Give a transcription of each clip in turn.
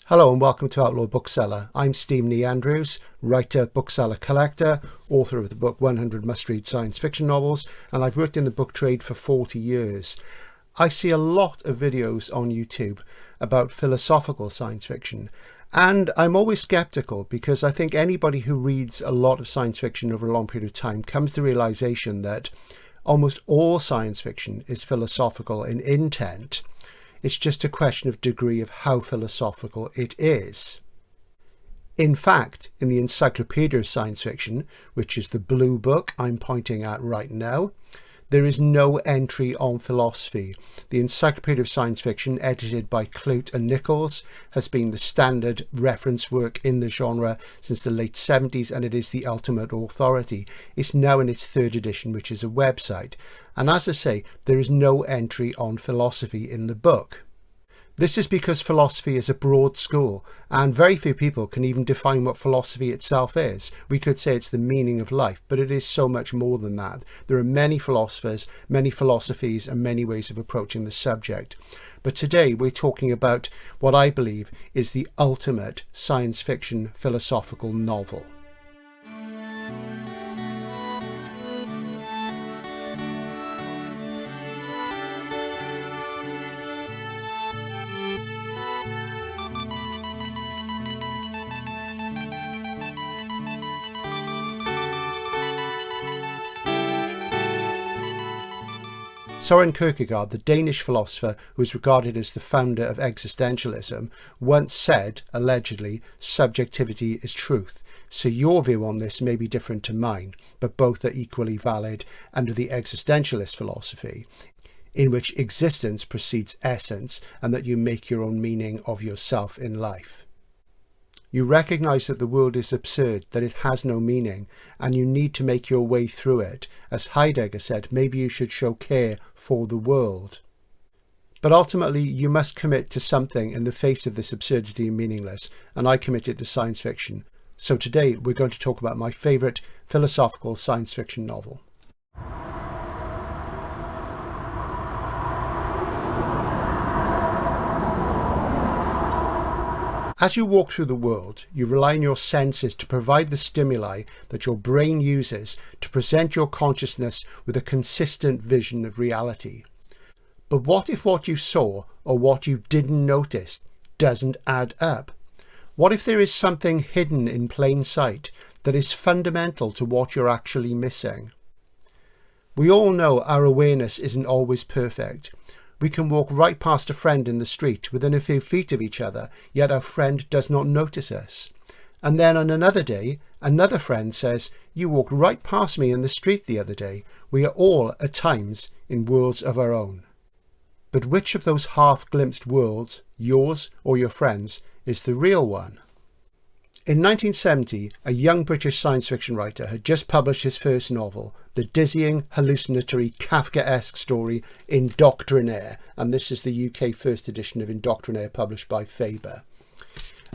Hello and welcome to Outlaw Bookseller. I'm Steve Nee Andrews, writer, bookseller collector, author of the book 100 Must-Read Science Fiction Novels, and I've worked in the book trade for 40 years. I see a lot of videos on YouTube about philosophical science fiction, and I'm always skeptical because I think anybody who reads a lot of science fiction over a long period of time comes to the realization that almost all science fiction is philosophical in intent. It's just a question of degree of how philosophical it is. In fact, in the Encyclopedia of Science Fiction, which is the blue book I'm pointing at right now, there is no entry on philosophy. The Encyclopedia of Science Fiction, edited by Clute and Nichols, has been the standard reference work in the genre since the late 70s, and it is the ultimate authority. It's now in its third edition, which is a website. And as I say, there is no entry on philosophy in the book. This is because philosophy is a broad school, and very few people can even define what philosophy itself is. We could say it's the meaning of life, but it is so much more than that. There are many philosophers, many philosophies, and many ways of approaching the subject. But today we're talking about what I believe is the ultimate science fiction philosophical novel. Søren Kierkegaard, the Danish philosopher who is regarded as the founder of existentialism, once said, allegedly, subjectivity is truth. So your view on this may be different to mine, but both are equally valid under the existentialist philosophy, in which existence precedes essence and that you make your own meaning of yourself in life. You recognize that the world is absurd, that it has no meaning, and you need to make your way through it. As Heidegger said, maybe you should show care for the world. But ultimately, you must commit to something in the face of this absurdity and meaningless, and I committed to science fiction. So today, we're going to talk about my favourite philosophical science fiction novel. As you walk through the world, you rely on your senses to provide the stimuli that your brain uses to present your consciousness with a consistent vision of reality. But what if what you saw or what you didn't notice doesn't add up? What if there is something hidden in plain sight that is fundamental to what you're actually missing? We all know our awareness isn't always perfect. We can walk right past a friend in the street within a few feet of each other, yet our friend does not notice us. And then on another day, another friend says, "You walked right past me in the street the other day." We are all, at times, in worlds of our own. But which of those half-glimpsed worlds, yours or your friend's, is the real one? In 1970, a young British science fiction writer had just published his first novel, the dizzying, hallucinatory, Kafkaesque story Indoctrinaire, and this is the UK first edition of Indoctrinaire published by Faber.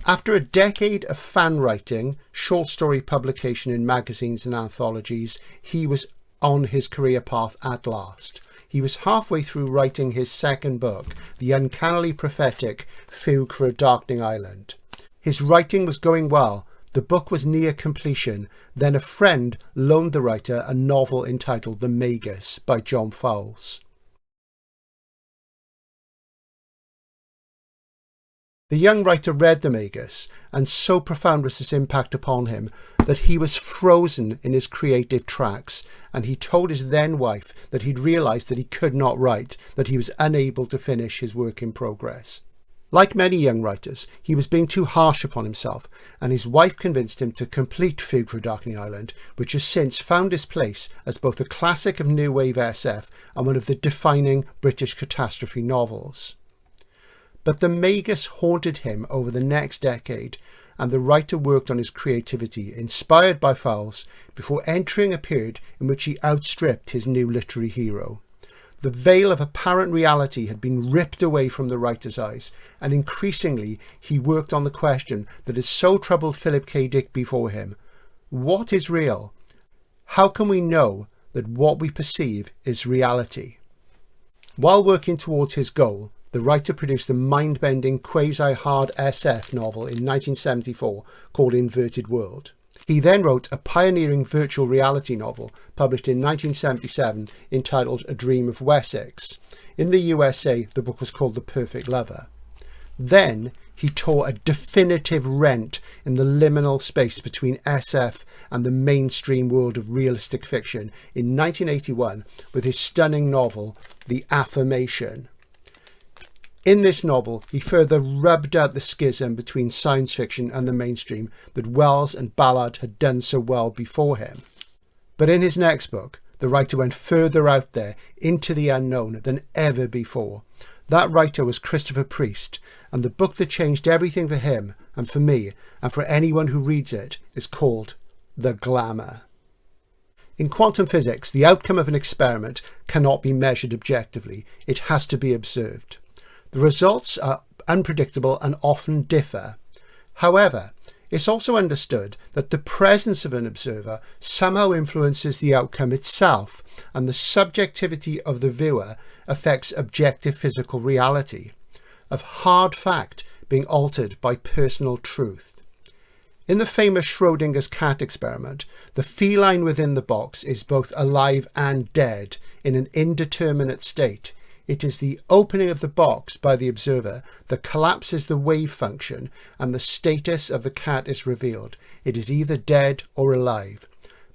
After a decade of fan writing, short story publication in magazines and anthologies, he was on his career path at last. He was halfway through writing his second book, the uncannily prophetic Fugue for a Darkening Island. His writing was going well. The book was near completion. Then a friend loaned the writer a novel entitled The Magus by John Fowles. The young writer read The Magus, and so profound was its impact upon him that he was frozen in his creative tracks, and he told his then wife that he'd realised that he could not write, that he was unable to finish his work in progress. Like many young writers, he was being too harsh upon himself, and his wife convinced him to complete Fugue for a Darkening Island, which has since found its place as both a classic of New Wave SF and one of the defining British catastrophe novels. But The Magus haunted him over the next decade, and the writer worked on his creativity, inspired by Fowles, before entering a period in which he outstripped his new literary hero. The veil of apparent reality had been ripped away from the writer's eyes, and increasingly he worked on the question that has so troubled Philip K. Dick before him. What is real? How can we know that what we perceive is reality? While working towards his goal, the writer produced a mind-bending quasi-hard SF novel in 1974 called Inverted World. He then wrote a pioneering virtual reality novel published in 1977 entitled A Dream of Wessex. In the USA, the book was called The Perfect Lover. Then he tore a definitive rent in the liminal space between SF and the mainstream world of realistic fiction in 1981 with his stunning novel, The Affirmation. In this novel, he further rubbed out the schism between science fiction and the mainstream that Wells and Ballard had done so well before him. But in his next book, the writer went further out there into the unknown than ever before. That writer was Christopher Priest, and the book that changed everything for him and for me and for anyone who reads it is called The Glamour. In quantum physics, the outcome of an experiment cannot be measured objectively. It has to be observed. The results are unpredictable and often differ. However, it's also understood that the presence of an observer somehow influences the outcome itself, and the subjectivity of the viewer affects objective physical reality, of hard fact being altered by personal truth. In the famous Schrodinger's cat experiment, the feline within the box is both alive and dead in an indeterminate state. It is the opening of the box by the observer that collapses the wave function, and the status of the cat is revealed. It is either dead or alive.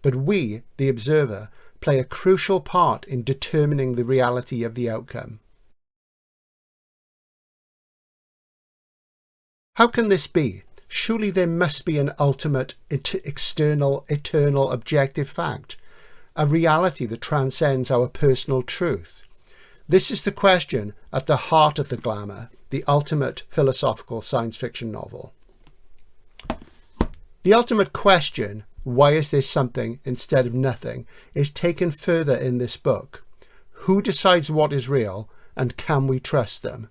But we, the observer, play a crucial part in determining the reality of the outcome. How can this be? Surely there must be an ultimate, external, eternal, objective fact, a reality that transcends our personal truth. This is the question at the heart of The Glamour, the ultimate philosophical science fiction novel. The ultimate question, why is there something instead of nothing, is taken further in this book. Who decides what is real, and can we trust them?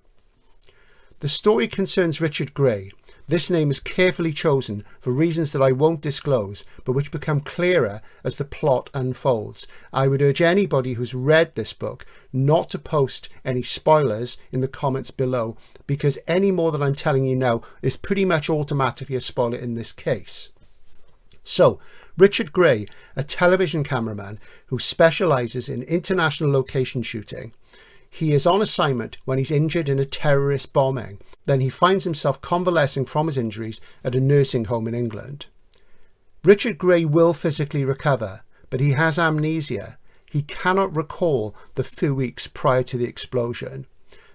The story concerns Richard Gray. This name is carefully chosen for reasons that I won't disclose, but which become clearer as the plot unfolds. I would urge anybody who's read this book not to post any spoilers in the comments below, because any more that I'm telling you now is pretty much automatically a spoiler in this case. So, Richard Gray, a television cameraman who specialises in international location shooting, he is on assignment when he's injured in a terrorist bombing. Then he finds himself convalescing from his injuries at a nursing home in England. Richard Gray will physically recover, but he has amnesia. He cannot recall the few weeks prior to the explosion.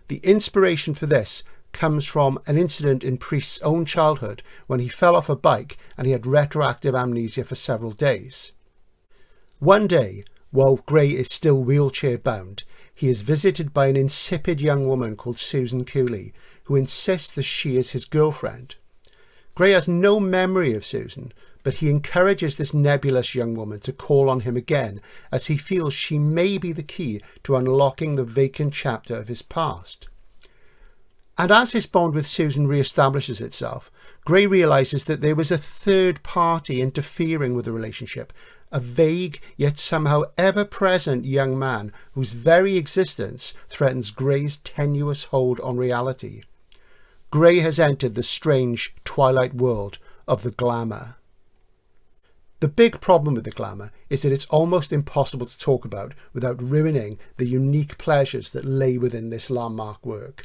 The inspiration for this comes from an incident in Priest's own childhood when he fell off a bike and he had retroactive amnesia for several days. One day, while Gray is still wheelchair bound, he is visited by an insipid young woman called Susan Cooley, who insists that she is his girlfriend. Gray has no memory of Susan, but he encourages this nebulous young woman to call on him again, as he feels she may be the key to unlocking the vacant chapter of his past. And as his bond with Susan re-establishes itself, Gray realises that there was a third party interfering with the relationship, a vague yet somehow ever-present young man whose very existence threatens Gray's tenuous hold on reality. Gray has entered the strange twilight world of The Glamour. The big problem with The Glamour is that it's almost impossible to talk about without ruining the unique pleasures that lay within this landmark work.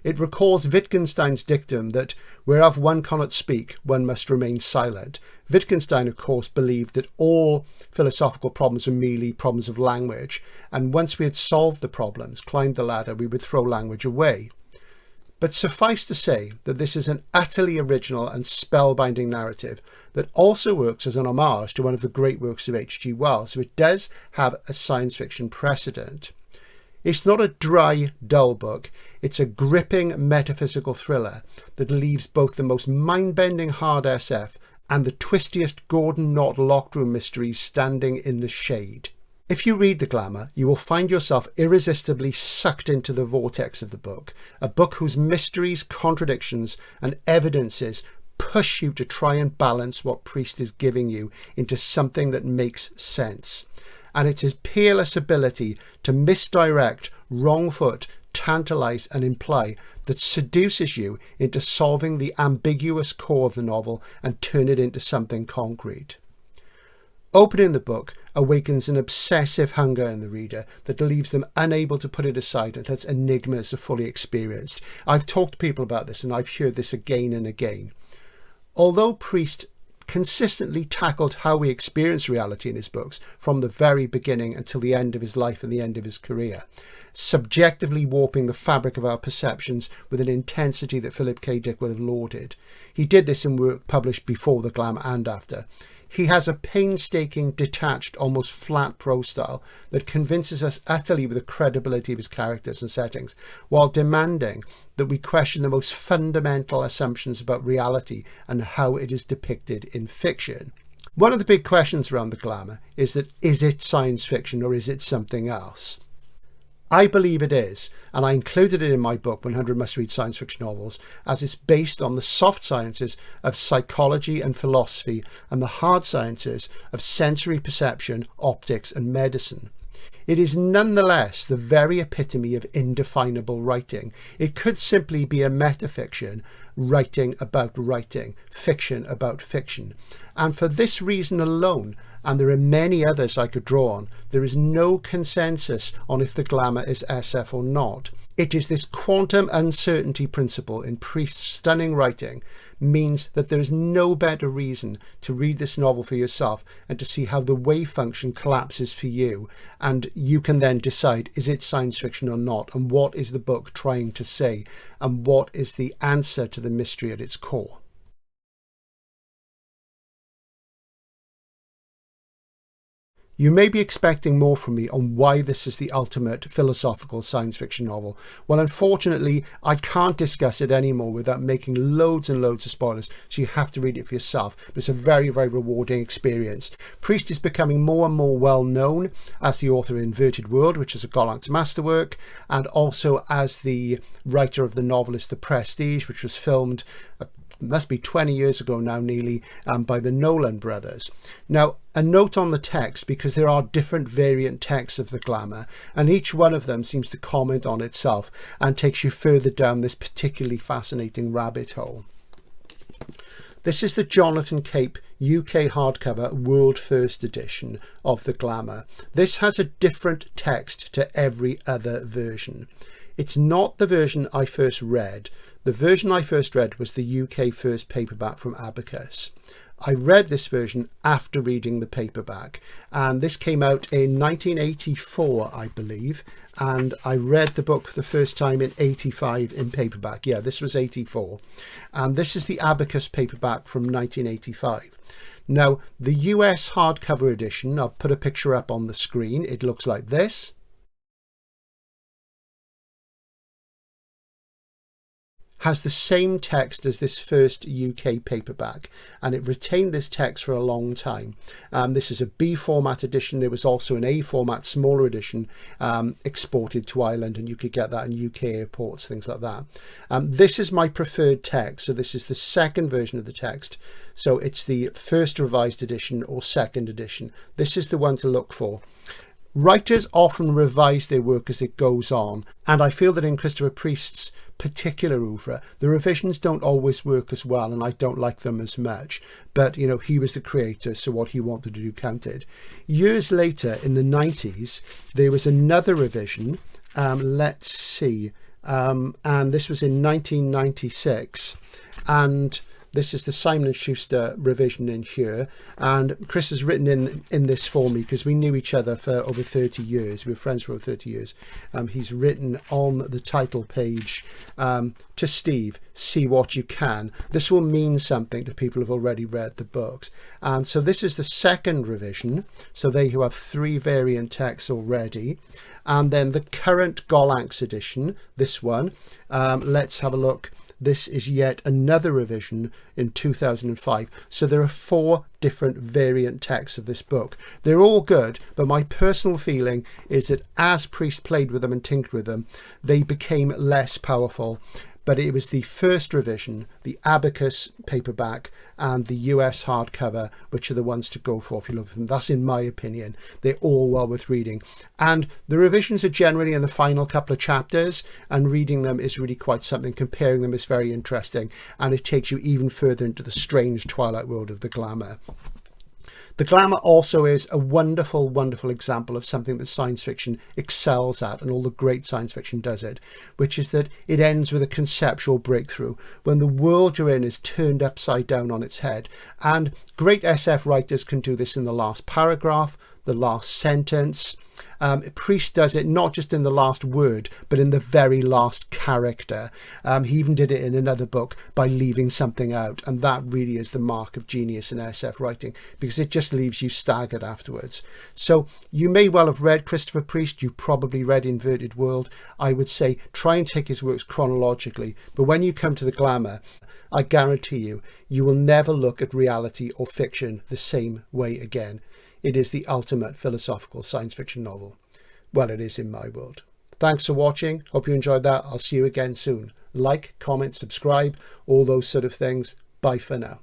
It recalls Wittgenstein's dictum that whereof one cannot speak, one must remain silent. Wittgenstein, of course, believed that all philosophical problems were merely problems of language, and once we had solved the problems, climbed the ladder, we would throw language away. But suffice to say that this is an utterly original and spellbinding narrative that also works as an homage to one of the great works of H.G. Wells, so it does have a science fiction precedent. It's not a dry, dull book. It's a gripping metaphysical thriller that leaves both the most mind-bending hard SF and the twistiest Gordon Knott locked room mysteries standing in the shade. If you read The Glamour, you will find yourself irresistibly sucked into the vortex of the book, a book whose mysteries, contradictions, and evidences push you to try and balance what Priest is giving you into something that makes sense. And it's his peerless ability to misdirect, wrong foot, tantalise and imply that seduces you into solving the ambiguous core of the novel and turn it into something concrete. Opening the book awakens an obsessive hunger in the reader that leaves them unable to put it aside until its enigmas are fully experienced. I've talked to people about this and I've heard this again and again. Although Priest consistently tackled how we experience reality in his books from the very beginning until the end of his life and the end of his career, subjectively warping the fabric of our perceptions with an intensity that Philip K. Dick would have lauded. He did this in work published before the Glamour and after. He has a painstaking, detached, almost flat prose style that convinces us utterly with the credibility of his characters and settings, while demanding that we question the most fundamental assumptions about reality and how it is depicted in fiction. One of the big questions around the Glamour is it science fiction or is it something else? I believe it is, and I included it in my book 100 Must-Read Science Fiction Novels, as it's based on the soft sciences of psychology and philosophy and the hard sciences of sensory perception, optics and medicine. It is nonetheless the very epitome of indefinable writing. It could simply be a metafiction, writing about writing, fiction about fiction. And for this reason alone, and there are many others I could draw on, there is no consensus on if the Glamour is SF or not. It is this quantum uncertainty principle in Priest's stunning writing means that there is no better reason to read this novel for yourself and to see how the wave function collapses for you, and you can then decide, is it science fiction or not, and what is the book trying to say, and what is the answer to the mystery at its core. You may be expecting more from me on why this is the ultimate philosophical science fiction novel. Well, unfortunately, I can't discuss it anymore without making loads and loads of spoilers, so you have to read it for yourself. But it's a very, very rewarding experience. Priest is becoming more and more well known as the author of Inverted World, which is a Gollancz masterwork, and also as the writer of the novelist The Prestige, which was filmed must be 20 years ago now nearly, by the Nolan brothers. Now, a note on the text, because there are different variant texts of the Glamour, and each one of them seems to comment on itself and takes you further down this particularly fascinating rabbit hole. This is the Jonathan Cape UK hardcover world first edition of the Glamour. This has a different text to every other version. It's not the version I first read. The version I first read was the UK first paperback from Abacus. I read this version after reading the paperback, and this came out in 1984, I believe, and I read the book for the first time in 85 in paperback. Yeah, this was 84. And this is the Abacus paperback from 1985. Now, the US hardcover edition, I'll put a picture up on the screen. It looks like this. Has the same text as this first UK paperback, and it retained this text for a long time. This is a B format edition. There was also an A format smaller edition exported to Ireland, and you could get that in UK airports, things like that. This is my preferred text, so this is the second version of the text. So it's the first revised edition or second edition. This is the one to look for. Writers often revise their work as it goes on, and I feel that in Christopher Priest's particular oeuvre, the revisions don't always work as well, and I don't like them as much. But, you know, he was the creator, so what he wanted to do counted. Years later, in the 90s, there was another revision. Let's see. And this was in 1996. And this is the Simon & Schuster revision in here, and Chris has written in this for me because we knew each other for over 30 years. We were friends for over 30 years. He's written on the title page, to Steve, see what you can. This will mean something to people who've already read the books. And so this is the second revision. So there you have 3 variant texts already. And then the current Gollancz edition, this one, let's have a look. This is yet another revision in 2005. So there are 4 different variant texts of this book. They're all good, but my personal feeling is that as Priest played with them and tinkered with them, they became less powerful. but it was the first revision, the Abacus paperback and the US hardcover, which are the ones to go for if you look at them. That's in my opinion. They're all well worth reading. And the revisions are generally in the final couple of chapters, and reading them is really quite something. Comparing them is very interesting, and it takes you even further into the strange twilight world of the Glamour. The Glamour also is a wonderful, wonderful example of something that science fiction excels at, and all the great science fiction does it, which is that it ends with a conceptual breakthrough when the world you're in is turned upside down on its head. And great SF writers can do this in the last paragraph, the last sentence. Priest does it not just in the last word, but in the very last character. He even did it in another book by leaving something out, and that really is the mark of genius in SF writing, because it just leaves you staggered afterwards. So you may well have read Christopher Priest, you probably read Inverted World. I would say try and take his works chronologically, but when you come to the Glamour, I guarantee you, you will never look at reality or fiction the same way again. It is the ultimate philosophical science fiction novel. Well, it is in my world. Thanks for watching. Hope you enjoyed that. I'll see you again soon. Like, comment, subscribe, all those sort of things. Bye for now.